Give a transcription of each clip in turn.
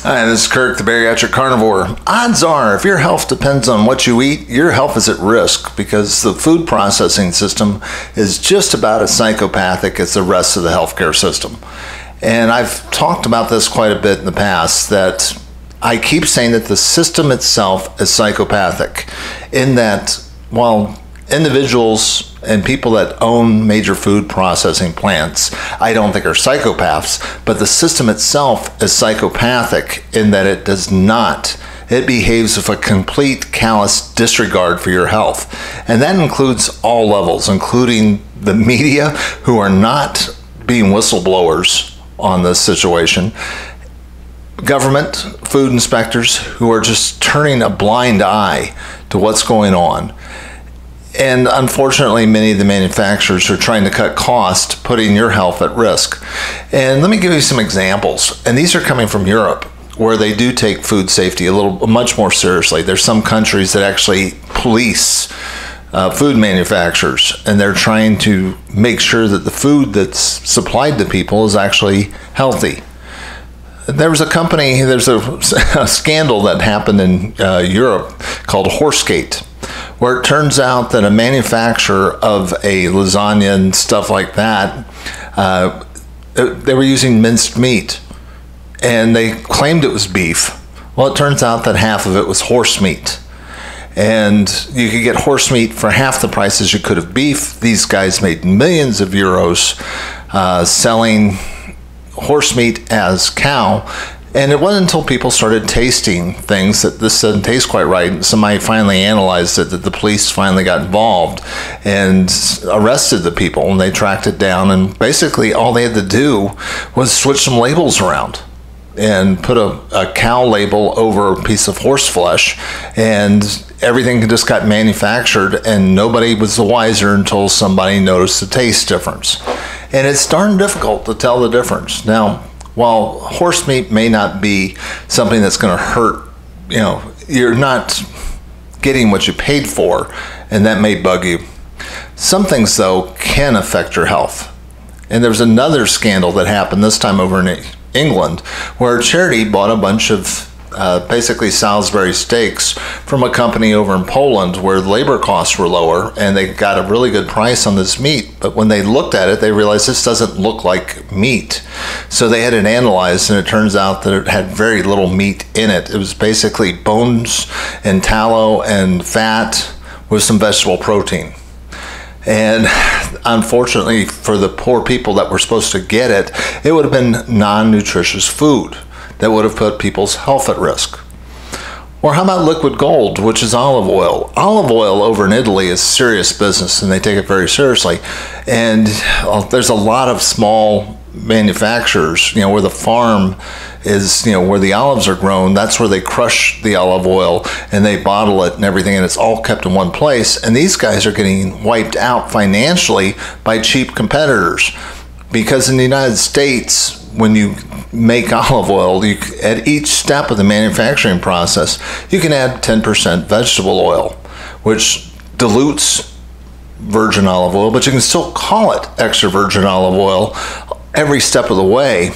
Hi, this is Kirk, the bariatric carnivore. Odds are, if your health depends on what you eat, your health is at risk because the food processing system is just about as psychopathic as the rest of the healthcare system. And I've talked about this quite a bit in the past, that I keep saying that the system itself is psychopathic, in that while individuals and people that own major food processing plants, I don't think are psychopaths, but the system itself is psychopathic in that it behaves with a complete callous disregard for your health. And that includes all levels, including the media, who are not being whistleblowers on this situation, government, food inspectors, who are just turning a blind eye to what's going on. And unfortunately, many of the manufacturers are trying to cut costs, putting your health at risk. And let me give you some examples. And these are coming from Europe, where they do take food safety much more seriously. There's some countries that actually police food manufacturers, and they're trying to make sure that the food that's supplied to people is actually healthy. There's a scandal that happened in Europe called Horsegate, where it turns out that a manufacturer of a lasagna and stuff like that, they were using minced meat, and they claimed it was beef. Well, it turns out that half of it was horse meat. And you could get horse meat for half the price as you could of beef. These guys made millions of euros selling horse meat as cow. And it wasn't until people started tasting things that this doesn't taste quite right. Somebody finally analyzed it, that the police finally got involved and arrested the people, and they tracked it down. And basically all they had to do was switch some labels around and put a cow label over a piece of horse flesh, and everything just got manufactured, and nobody was the wiser until somebody noticed the taste difference. And it's darn difficult to tell the difference. Now, while horse meat may not be something that's going to hurt, you're not getting what you paid for, and that may bug you. Some things, though, can affect your health. And there's another scandal that happened this time over in England, where a charity bought a bunch of basically Salisbury steaks from a company over in Poland, where labor costs were lower, and they got a really good price on this meat. But when they looked at it, they realized this doesn't look like meat. So they had it analyzed, and it turns out that it had very little meat in it. It was basically bones and tallow and fat with some vegetable protein. And unfortunately for the poor people that were supposed to get it, it would have been non-nutritious food that would have put people's health at risk. Or how about liquid gold, which is olive oil? Olive oil over in Italy is serious business, and they take it very seriously. And there's a lot of small manufacturers, where the farm is, where the olives are grown, that's where they crush the olive oil and they bottle it and everything, and it's all kept in one place. And these guys are getting wiped out financially by cheap competitors. Because in the United States, when you make olive oil, at each step of the manufacturing process, you can add 10% vegetable oil, which dilutes virgin olive oil, but you can still call it extra virgin olive oil every step of the way,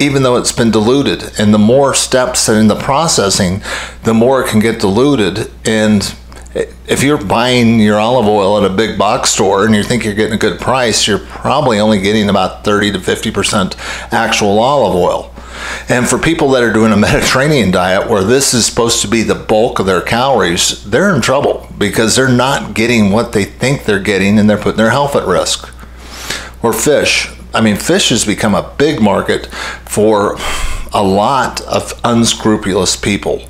even though it's been diluted. And the more steps that in the processing, the more it can get diluted. And if you're buying your olive oil at a big box store and you think you're getting a good price, you're probably only getting about 30 to 50% actual olive oil. And for people that are doing a Mediterranean diet, where this is supposed to be the bulk of their calories, they're in trouble because they're not getting what they think they're getting, and they're putting their health at risk. Or fish. I mean, fish has become a big market for a lot of unscrupulous people.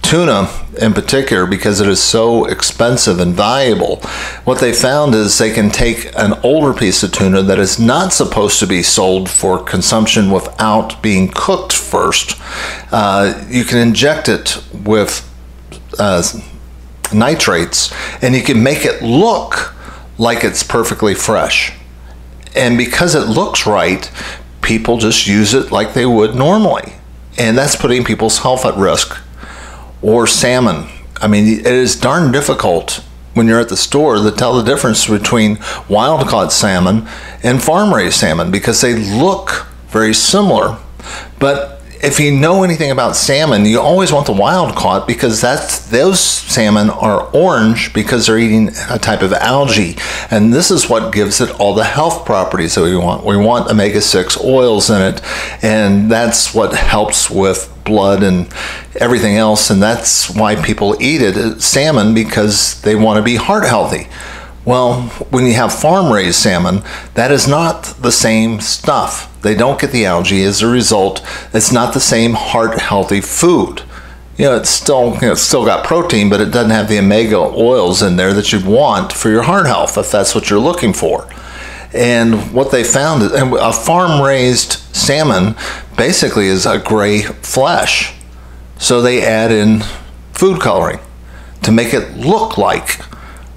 Tuna in particular, because it is so expensive and valuable, what they found is they can take an older piece of tuna that is not supposed to be sold for consumption without being cooked first. You can inject it with nitrates, and you can make it look like it's perfectly fresh. And because it looks right, people just use it like they would normally. And that's putting people's health at risk. Or salmon. I mean, it is darn difficult when you're at the store to tell the difference between wild-caught salmon and farm-raised salmon, because they look very similar, But if you know anything about salmon, you always want the wild caught, because those salmon are orange because they're eating a type of algae. And this is what gives it all the health properties that we want. We want omega-6 oils in it, and that's what helps with blood and everything else. And that's why people eat it, salmon, because they want to be heart healthy. Well, when you have farm-raised salmon, that is not the same stuff. They don't get the algae. As a result, it's not the same heart-healthy food. It's still got protein, but it doesn't have the omega oils in there that you'd want for your heart health, if that's what you're looking for. And what they found is a farm-raised salmon basically is a gray flesh. So they add in food coloring to make it look like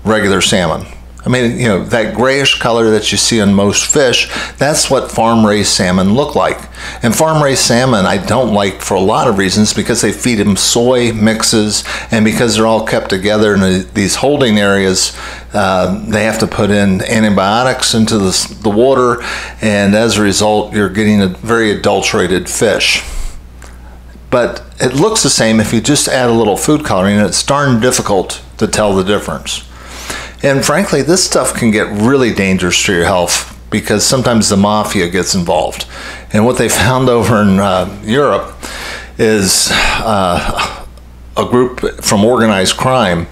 regular salmon. I mean, that grayish color that you see on most fish, that's what farm-raised salmon look like. And farm-raised salmon I don't like for a lot of reasons, because they feed them soy mixes, and because they're all kept together in these holding areas, they have to put in antibiotics into the water, and as a result, you're getting a very adulterated fish. But it looks the same if you just add a little food coloring, and it's darn difficult to tell the difference. And frankly, this stuff can get really dangerous to your health, because sometimes the mafia gets involved. And what they found over in Europe is a group from organized crime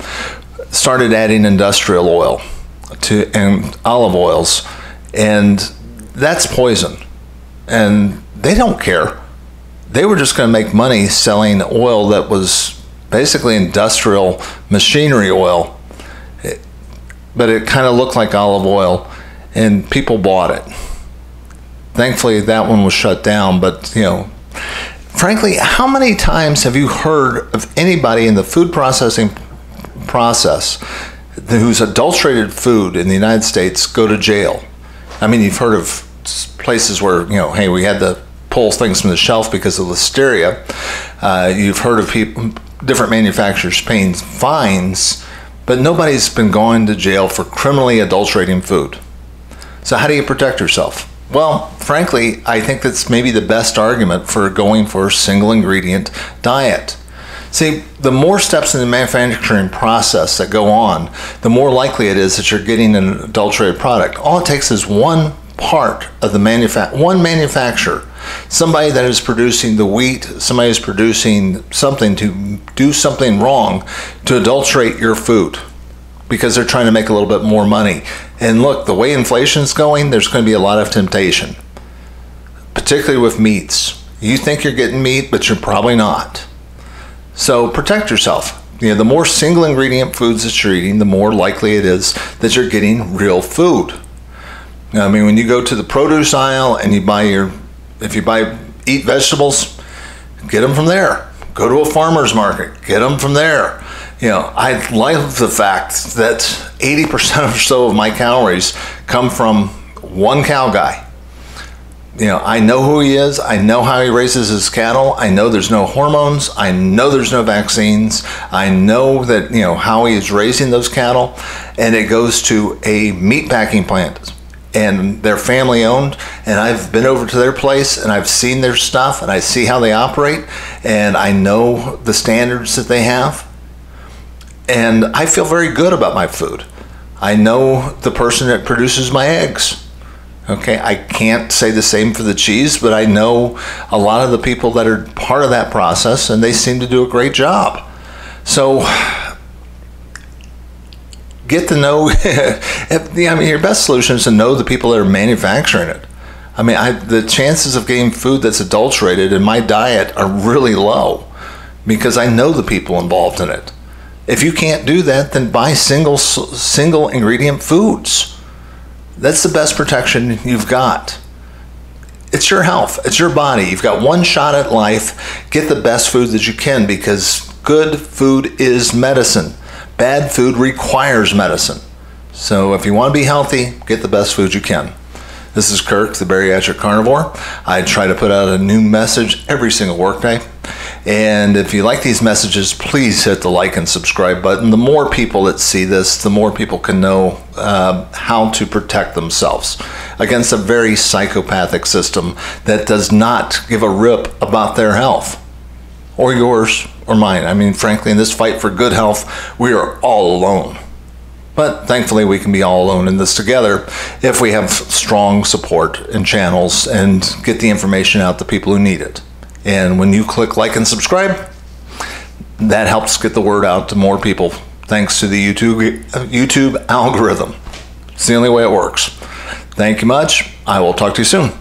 started adding industrial oil and olive oils, and that's poison. And they don't care. They were just going to make money selling oil that was basically industrial machinery oil. But it kind of looked like olive oil, and people bought it. Thankfully, that one was shut down. But, frankly, how many times have you heard of anybody in the food processing process who's adulterated food in the United States go to jail? I mean, you've heard of places where, hey, we had to pull things from the shelf because of listeria. You've heard of people, different manufacturers paying fines, but nobody's been going to jail for criminally adulterating food. So how do you protect yourself? Well, frankly, I think that's maybe the best argument for going for a single ingredient diet. See, the more steps in the manufacturing process that go on, the more likely it is that you're getting an adulterated product. All it takes is one part of the one manufacturer, somebody that is producing the wheat, somebody who's producing something to do something wrong to adulterate your food, because they're trying to make a little bit more money. And look, the way inflation's going, there's going to be a lot of temptation, particularly with meats. You think you're getting meat, but you're probably not. So protect yourself. The more single ingredient foods that you're eating, the more likely it is that you're getting real food. I mean, when you go to the produce aisle and you buy eat vegetables, get them from there. Go to a farmer's market, get them from there. I love the fact that 80% or so of my calories come from one cow guy. I know who he is. I know how he raises his cattle. I know there's no hormones. I know there's no vaccines. I know that, how he is raising those cattle, and it goes to a meat packing plant. And they're family owned, and I've been over to their place and I've seen their stuff, and I see how they operate, and I know the standards that they have, and I feel very good about my food. I know the person that produces my eggs. Okay, I can't say the same for the cheese, but I know a lot of the people that are part of that process, and they seem to do a great job. So get to know, your best solution is to know the people that are manufacturing it. The chances of getting food that's adulterated in my diet are really low, because I know the people involved in it. If you can't do that, then buy single ingredient foods. That's the best protection you've got. It's your health, it's your body. You've got one shot at life. Get the best food that you can, because good food is medicine. Bad food requires medicine. So if you want to be healthy, get the best food you can. This is Kirk, the Bariatric Carnivore. I try to put out a new message every single workday. And if you like these messages, please hit the like and subscribe button. The more people that see this, the more people can know how to protect themselves against a very psychopathic system that does not give a rip about their health, or yours or mine. I mean, frankly, in this fight for good health, we are all alone. But thankfully, we can be all alone in this together if we have strong support and channels and get the information out to people who need it. And when you click like and subscribe, that helps get the word out to more people, thanks to the YouTube algorithm. It's the only way it works. Thank you much. I will talk to you soon.